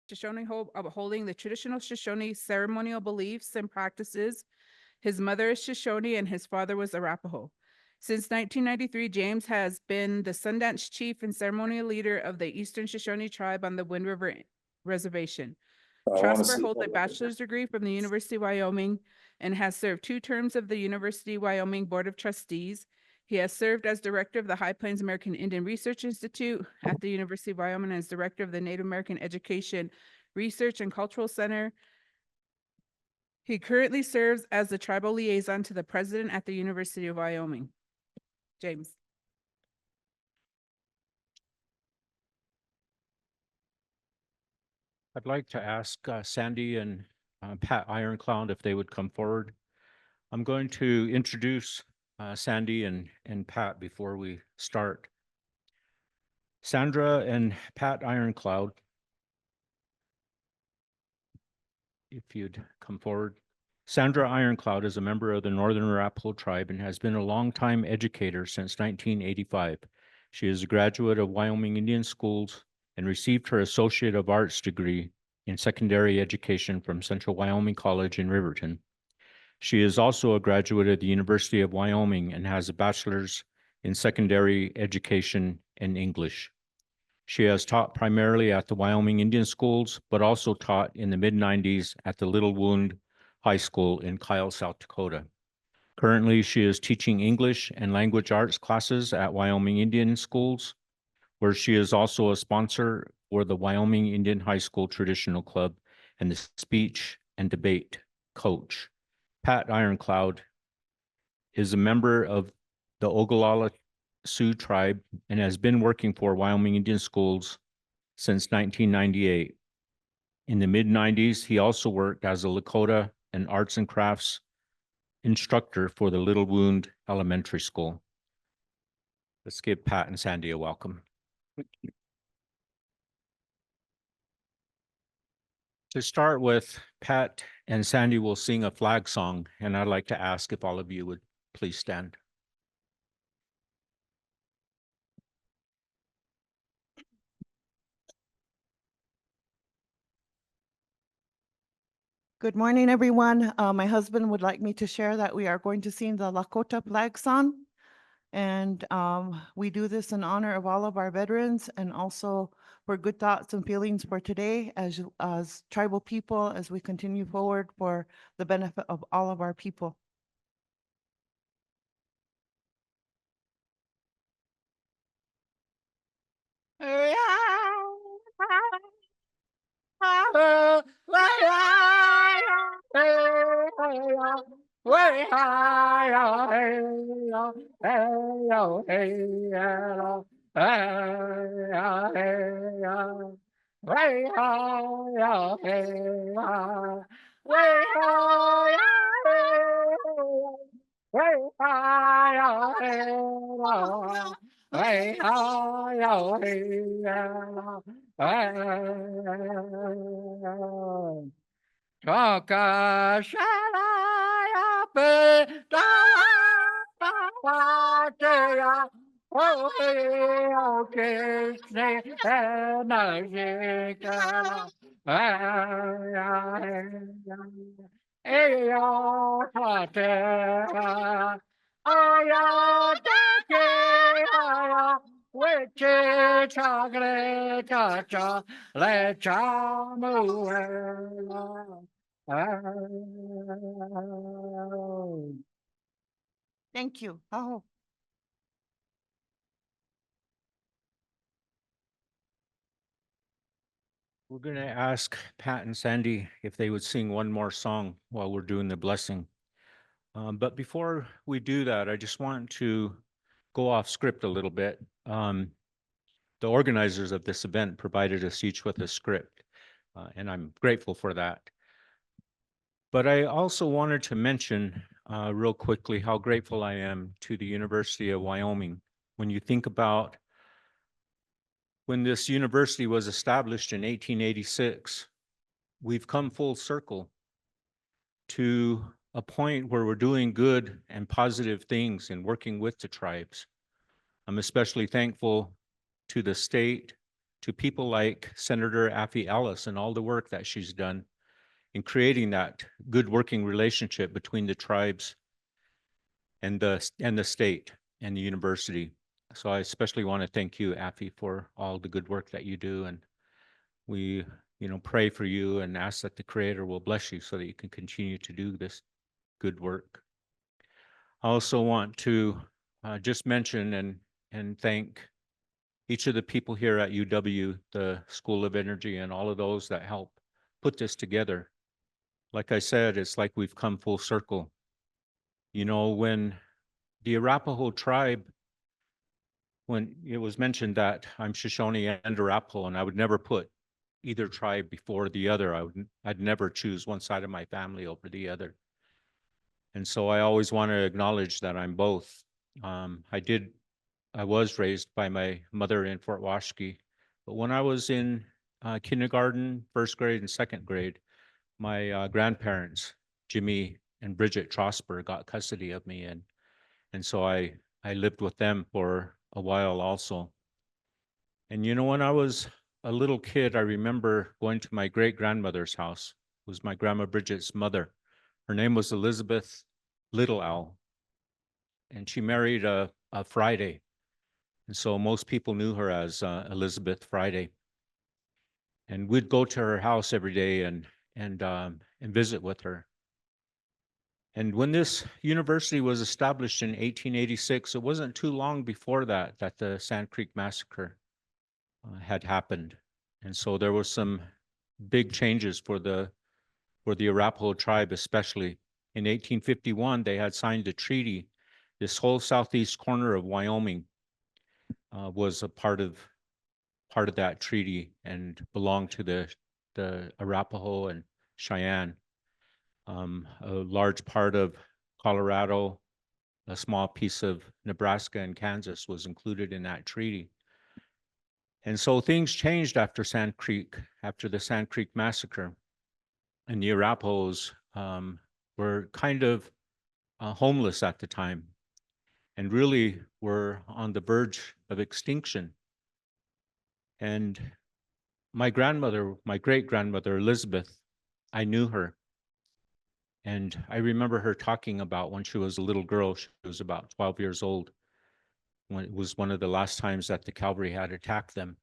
Shoshone upholding the traditional Shoshone ceremonial beliefs and practices. His mother is Shoshone and his father was Arapaho. Since 1993, James has been the Sundance chief and ceremonial leader of the Eastern Shoshone tribe on the Wind River Reservation. Trosper holds a bachelor's degree from the University of Wyoming and has served 2 terms of the University of Wyoming Board of Trustees. He has served as director of the High Plains American Indian Research Institute at the University of Wyoming and as director of the Native American Education Research and Cultural Center. He currently serves as the tribal liaison to the president at the University of Wyoming. James. I'd like to ask Sandy and Pat Ironcloud if they would come forward. I'm going to introduce Sandy and Pat before we start. Sandra and Pat Ironcloud, if you'd come forward. Sandra Ironcloud is a member of the Northern Arapaho tribe and has been a longtime educator since 1985. She is a graduate of Wyoming Indian Schools and received her Associate of Arts degree in secondary education from Central Wyoming College in Riverton. She is also a graduate of the University of Wyoming and has a bachelor's in secondary education and English. She has taught primarily at the Wyoming Indian Schools, but also taught in the mid-90s at the Little Wound High School in Kyle, South Dakota. Currently, she is teaching English and language arts classes at Wyoming Indian Schools, where she is also a sponsor for the Wyoming Indian High School Traditional Club and the speech and debate coach. Pat Ironcloud is a member of the Ogallala Sioux tribe and has been working for Wyoming Indian Schools since 1998. In the mid-90s, he also worked as a Lakota and arts and crafts instructor for the Little Wound Elementary School. Let's give Pat and Sandy a welcome. To start with, Pat and Sandy will sing a flag song, and I'd like to ask if all of you would please stand. Good morning, everyone. My husband would like me to share that we are going to sing the Lakota flag song. And we do this in honor of all of our veterans and also for good thoughts and feelings for today as tribal people as we continue forward for the benefit of all of our people. Thank you. Oh. We're going to ask Pat and Sandy if they would sing one more song while we're doing the blessing. But before we do that, I just want to go off script a little bit. The organizers of this event provided us each with a script, and I'm grateful for that. But I also wanted to mention real quickly how grateful I am to the University of Wyoming. When you think about when this university was established in 1886, we've come full circle to a point where we're doing good and positive things and working with the tribes. I'm especially thankful to the state, to people like Senator Affie Ellis and all the work that she's done in creating that good working relationship between the tribes and the state and the university. So I especially want to thank you, Affie, for all the good work that you do. And we, pray for you and ask that the Creator will bless you so that you can continue to do this good work. I also want to just mention and thank each of the people here at UW, the School of Energy, and all of those that help put this together. Like I said, it's like we've come full circle. When the Arapaho tribe, when it was mentioned that I'm Shoshone and Arapaho, and I would never put either tribe before the other. I'd never choose one side of my family over the other. And so I always want to acknowledge that I'm both. I was raised by my mother in Fort Washakie, but when I was in kindergarten, first grade, and second grade, my grandparents, Jimmy and Bridget Trosper, got custody of me, and so I lived with them for a while also. And when I was a little kid, I remember going to my great grandmother's house. It was my grandma Bridget's mother. Her name was Elizabeth Little Owl, and she married a Friday. And so most people knew her as Elizabeth Friday. And we'd go to her house every day and visit with her. And when this university was established in 1886, it wasn't too long before that the Sand Creek Massacre had happened. And so there were some big changes for the Arapaho tribe, especially. In 1851, they had signed a treaty. This whole southeast corner of Wyoming was a part of that treaty and belonged to the Arapaho and Cheyenne. A large part of Colorado, a small piece of Nebraska and Kansas was included in that treaty. And so things changed after the Sand Creek Massacre, and the Arapahoes were kind of homeless at the time and really were on the verge of extinction. And my great grandmother, Elizabeth, I knew her. And I remember her talking about when she was a little girl, she was about 12 years old, when it was one of the last times that the cavalry had attacked them.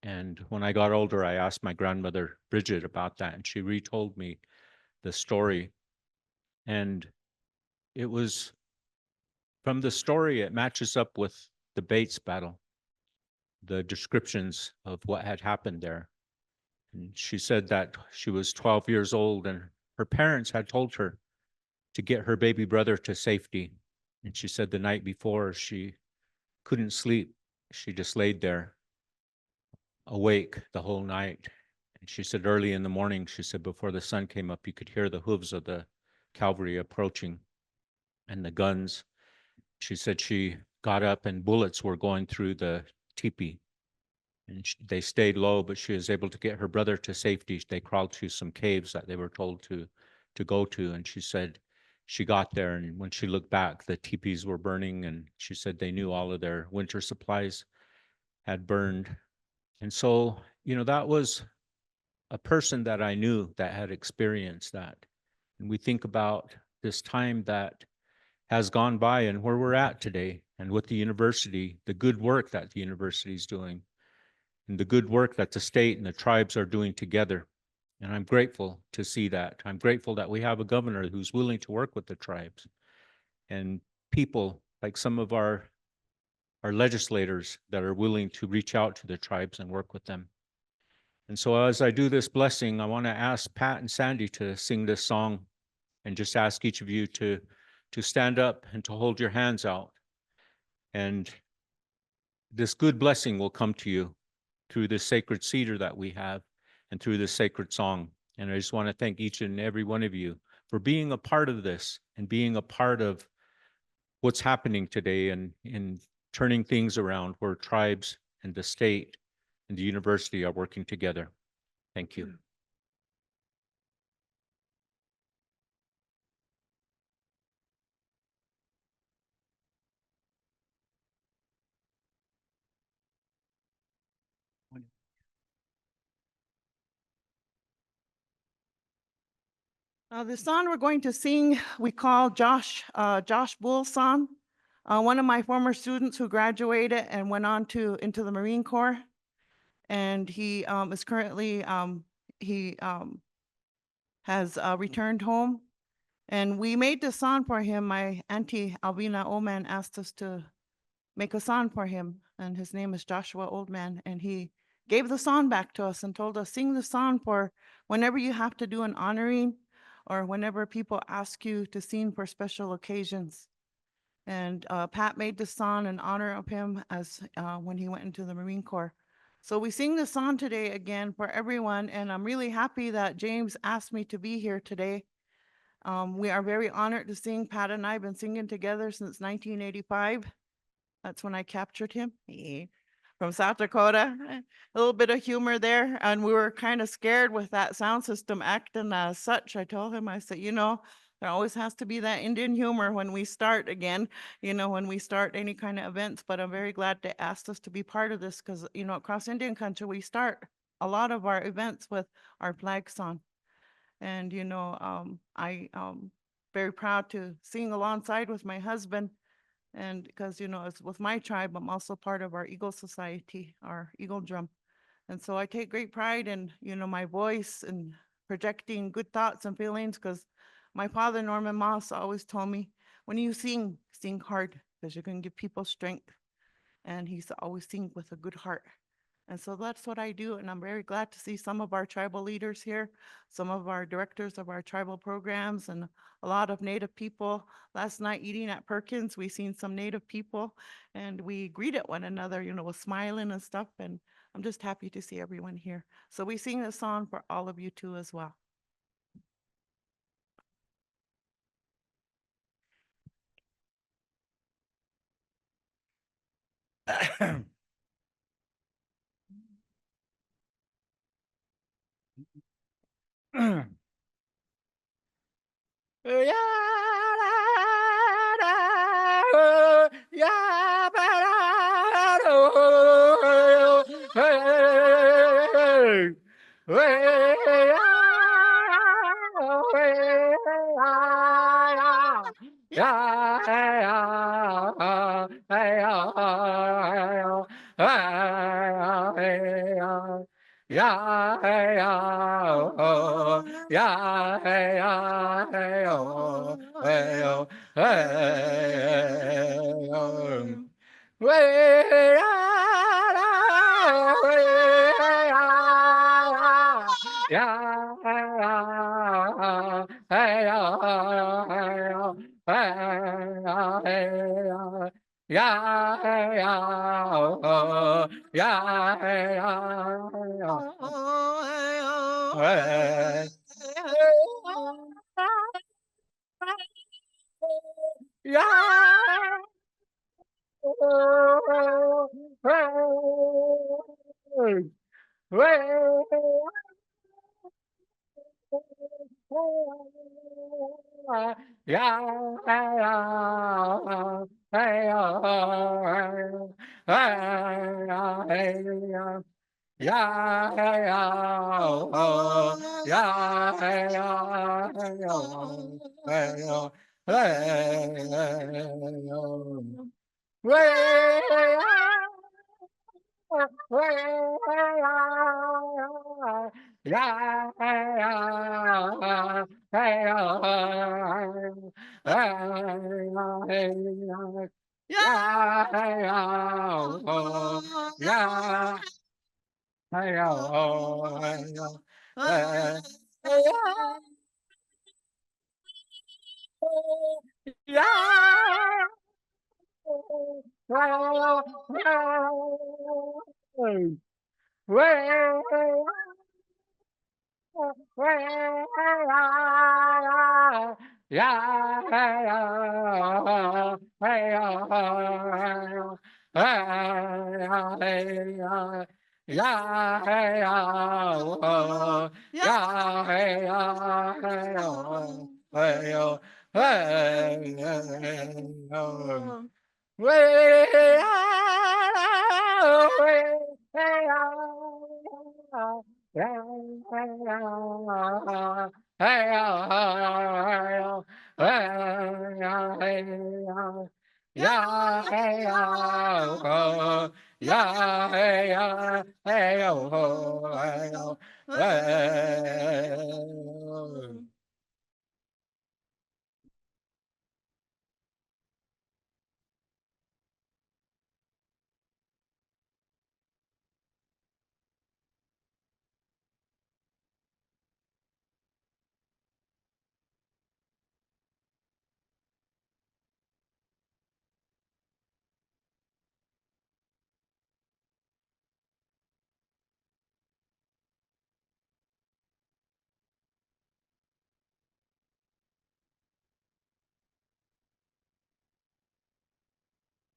And when I got older, I asked my grandmother, Bridget, about that, and she retold me the story. And it was from the story, it matches up with the Bates battle, the descriptions of what had happened there. And she said that she was 12 years old and her parents had told her to get her baby brother to safety. And she said the night before she couldn't sleep. She just laid there awake the whole night. And she said early in the morning, she said before the sun came up, you could hear the hooves of the cavalry approaching and the guns. She said she got up and bullets were going through the teepee. And they stayed low, but she was able to get her brother to safety. They crawled to some caves that they were told to go to. And she said she got there, and when she looked back, the teepees were burning. And she said they knew all of their winter supplies had burned. And so, that was a person that I knew that had experienced that. And we think about this time that has gone by and where we're at today, and with the university, the good work that the university is doing, and the good work that the state and the tribes are doing together. And I'm grateful to see that. I'm grateful that we have a governor who's willing to work with the tribes and people like some of our legislators that are willing to reach out to the tribes and work with them. And so as I do this blessing, I want to ask Pat and Sandy to sing this song, and just ask each of you to stand up and to hold your hands out. And this good blessing will come to you through this sacred cedar that we have and through this sacred song. And I just want to thank each and every one of you for being a part of this and being a part of what's happening today and in turning things around where tribes and the state and the university are working together. Thank you. The song we're going to sing, we call Josh Bull's song. One of my former students who graduated and went on into the Marine Corps. And he is currently, he has returned home. And we made the song for him. My auntie Alvina Oldman asked us to make a song for him. And his name is Joshua Oldman. And he gave the song back to us and told us, sing the song for whenever you have to do an honoring or whenever people ask you to sing for special occasions. And Pat made the song in honor of him as when he went into the Marine Corps. So we sing the song today again for everyone, and I'm really happy that James asked me to be here today. We are very honored to sing. Pat and I have been singing together since 1985. That's when I captured him from South Dakota. A little bit of humor there. And we were kind of scared with that sound system acting as such. I told him, I said, there always has to be that Indian humor when we start again, when we start any kind of events. But I'm very glad they asked us to be part of this because, across Indian country, we start a lot of our events with our flag song. And, I very proud to sing alongside with my husband. And because, it's with my tribe, I'm also part of our Eagle Society, our Eagle Drum. And so I take great pride in, my voice and projecting good thoughts and feelings because my father, Norman Moss, always told me, when you sing hard because you're going to give people strength. And he's always sing with a good heart. And so that's what I do. And I'm very glad to see some of our tribal leaders here, some of our directors of our tribal programs, and a lot of Native people. Last night eating at Perkins, we seen some Native people and we greeted one another, with smiling and stuff. And I'm just happy to see everyone here. So we sing this song for all of you too as well.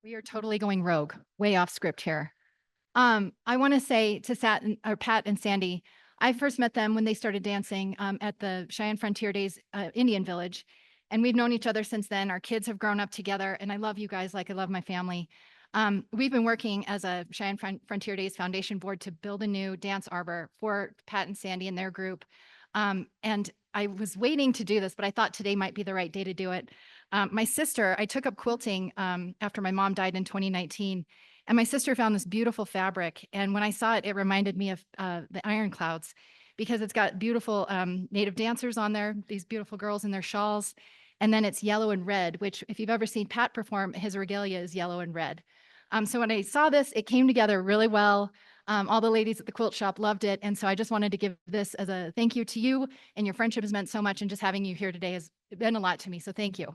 We are totally going rogue, way off script here. I want to say to Pat and Sandy, I first met them when they started dancing at the Cheyenne Frontier Days Indian Village. And we've known each other since then. Our kids have grown up together, and I love you guys like I love my family. We've been working as a Cheyenne Frontier Days Foundation board to build a new dance arbor for Pat and Sandy and their group. And I was waiting to do this, but I thought today might be the right day to do it. My sister, I took up quilting after my mom died in 2019. And my sister found this beautiful fabric. And when I saw it, it reminded me of the Iron Clouds because it's got beautiful native dancers on there, these beautiful girls in their shawls. And then it's yellow and red, which if you've ever seen Pat perform, his regalia is yellow and red. So when I saw this, it came together really well. All the ladies at the quilt shop loved it. And so I just wanted to give this as a thank you to you, and your friendship has meant so much. And just having you here today has been a lot to me. So thank you.